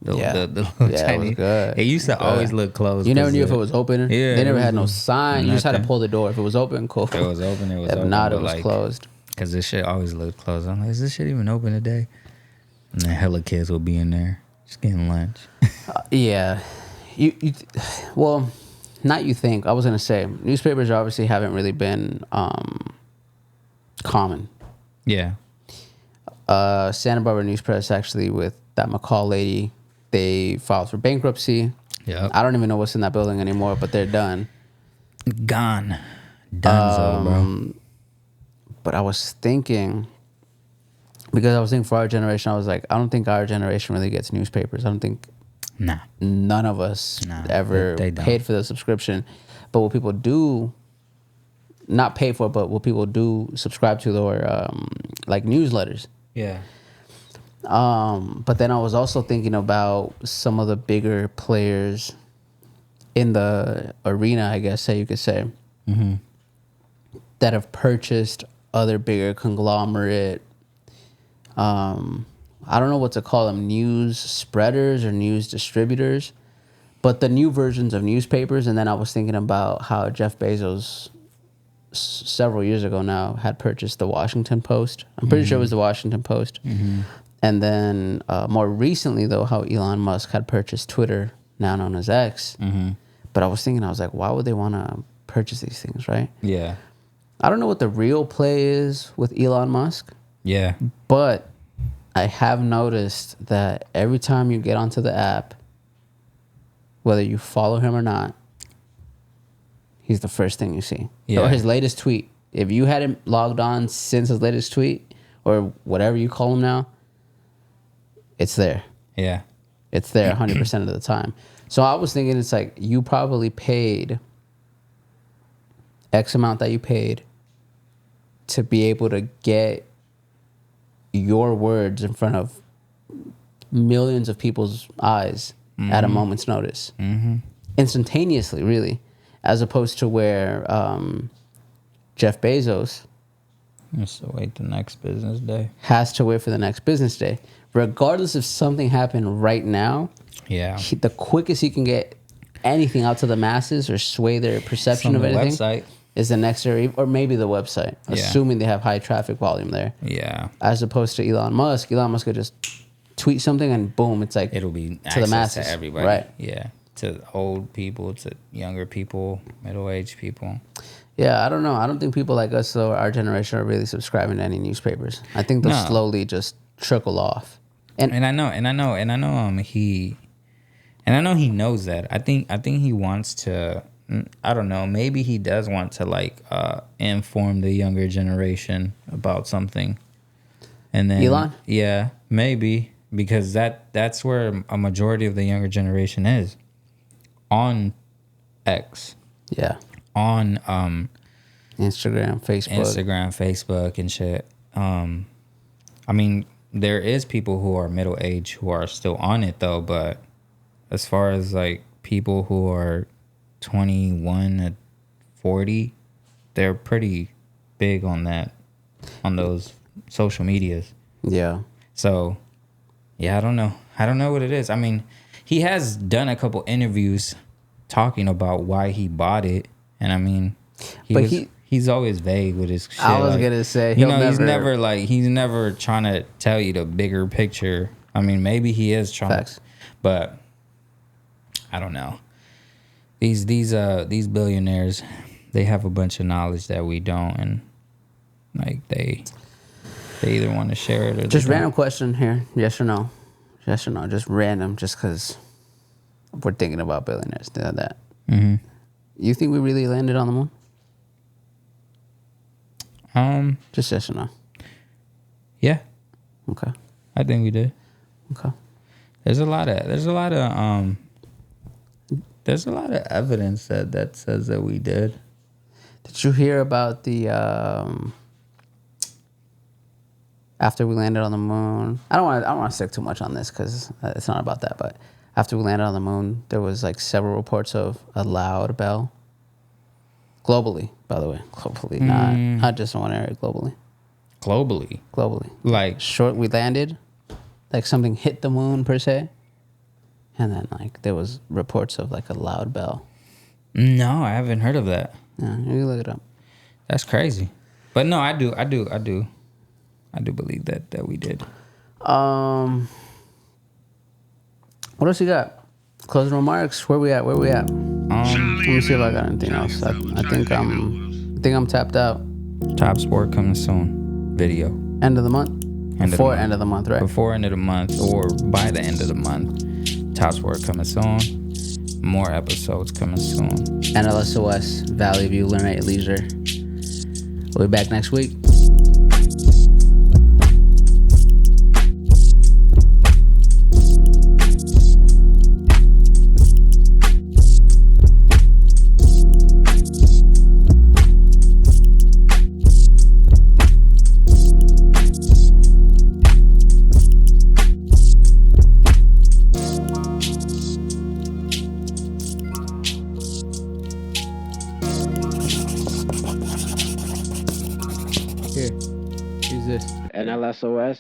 The Yeah. little Yeah, it was Chinese. good. It used to It was always good. look closed. You never 'cause knew if it was open. Yeah, They never it had no was sign. You just had to nothing. pull the door. If it was open, cool. If it was open, it was If open. not, it but, was like, closed. Because this shit always looked closed. I'm like, is this shit even open today? And then hella kids will be in there just getting lunch. Yeah. Well, not you think. I was going to say, newspapers obviously haven't really been common. Yeah. Santa Barbara News Press, actually, with that McCall lady, they filed for bankruptcy. Yep. I don't even know what's in that building anymore, but they're done. Gone. Dunzo, bro. But I was thinking, because I was thinking for our generation, I was like, I don't think our generation really gets newspapers. I don't think Nah. none of us Nah, ever they don't. paid for the subscription. But what people do, not pay for, but what people do subscribe to, or like newsletters. Yeah. But then I was also thinking about some of the bigger players in the arena, I guess, you could say, that have purchased other bigger conglomerate, I don't know what to call them, news spreaders or news distributors, but the new versions of newspapers. And then I was thinking about how Jeff Bezos several years ago now had purchased the Washington Post. I'm pretty sure it was the Washington Post. And then more recently, though, how Elon Musk had purchased Twitter, now known as X. But I was thinking, I was like, why would they want to purchase these things, right? Yeah. I don't know what the real play is with Elon Musk, Yeah. but I have noticed that every time you get onto the app, whether you follow him or not, he's the first thing you see. Yeah. Or his latest tweet. If you hadn't logged on since his latest tweet, or whatever you call him now, it's there. Yeah. It's there 100% of the time. So I was thinking, it's like, you probably paid X amount that you paid to be able to get your words in front of millions of people's eyes at a moment's notice. Instantaneously, really. As opposed to where Jeff Bezos Just to wait the next business day. Has to wait for the next business day. Regardless if something happened right now, Yeah. the quickest he can get anything out to the masses or sway their perception of anything website. is the next or maybe the website, Yeah. assuming they have high traffic volume there. Yeah. As opposed to Elon Musk. Elon Musk could just tweet something and boom, it's like It'll be to the masses. to everybody. Right. Yeah. To old people, to younger people, middle-aged people. Yeah, I don't know. I don't think people like us, though, our generation, are really subscribing to any newspapers. I think they'll slowly just trickle off. And I know he knows that. I think he wants to. I don't know. Maybe he does want to like inform the younger generation about something. And then Elon? Yeah, maybe, because that's where a majority of the younger generation is. On X. Yeah. On Instagram, Facebook, and shit. I mean, there is people who are middle age who are still on it though, but as far as like people who are 21 to 40, they're pretty big on those social medias. Yeah. So, yeah, I don't know what it is. I mean, he has done a couple interviews talking about why he bought it, and I mean, he's always vague with his shit. I was gonna say, he's never trying to tell you the bigger picture. I mean, maybe he is trying, Facts. But I don't know. These billionaires, they have a bunch of knowledge that we don't, and like they either want to share it or just random question here, yes or no, just random, just because we're thinking about billionaires, that. Mm-hmm. You think we really landed on the moon? Just yes or no? Yeah. Okay. I think we did. Okay. There's a lot of evidence that says that we did. Did you hear about the after we landed on the moon? I don't want to stick too much on this because it's not about that. But after we landed on the moon, there was like several reports of a loud bell. Globally, by the way, not just in one area. Globally. Like We landed, like something hit the moon per se, and then like there was reports of like a loud bell. No, I haven't heard of that. Yeah, you can look it up. That's crazy. But no, I do believe that we did. What else you got? Closing remarks. Where we at? Let me see if I got anything else. I think I'm tapped out. Top Sport coming soon. Video. End of the month. Before end of the month, right? Before end of the month or by the end of the month. Top Sport coming soon. More episodes coming soon. NLSOS, Valley View, Learn at Your Leisure. We'll be back next week. Here, use this. NLSOS.